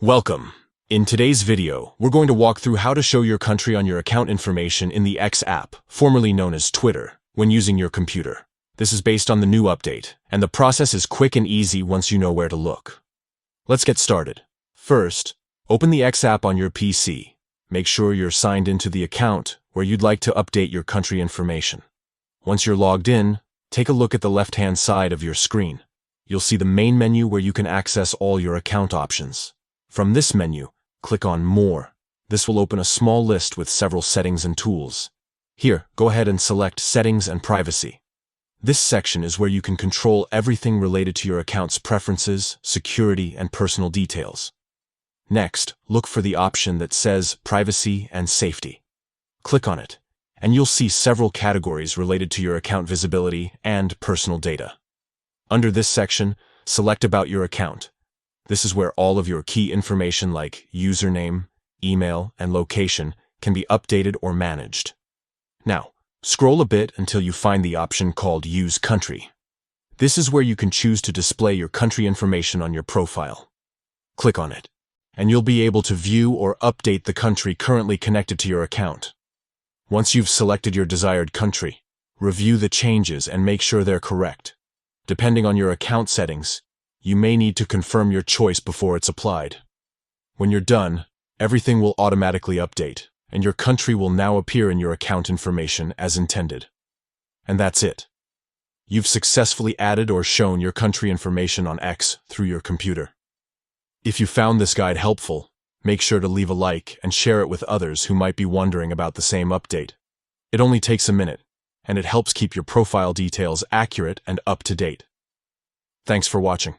Welcome. In today's video, we're going to walk through how to show your country on your account information in the X app, formerly known as Twitter, when using your computer. This is based on the new update, and the process is quick and easy once you know where to look. Let's get started. First, open the X app on your PC. Make sure you're signed into the account where you'd like to update your country information. Once you're logged in, take a look at the left-hand side of your screen. You'll see the main menu where you can access all your account options. From this menu, click on More. This will open a small list with several settings and tools. Here, go ahead and select Settings and Privacy. This section is where you can control everything related to your account's preferences, security, and personal details. Next, look for the option that says Privacy and Safety. Click on it, and you'll see several categories related to your account visibility and personal data. Under this section, select About your account. This is where all of your key information like username, email, and location can be updated or managed. Now, scroll a bit until you find the option called Use Country. This is where you can choose to display your country information on your profile. Click on it, and you'll be able to view or update the country currently connected to your account. Once you've selected your desired country, review the changes and make sure they're correct. Depending on your account settings, you may need to confirm your choice before it's applied. When you're done, everything will automatically update, and your country will now appear in your account information as intended. And that's it. You've successfully added or shown your country information on X through your computer. If you found this guide helpful, make sure to leave a like and share it with others who might be wondering about the same update. It only takes a minute, and it helps keep your profile details accurate and up to date. Thanks for watching.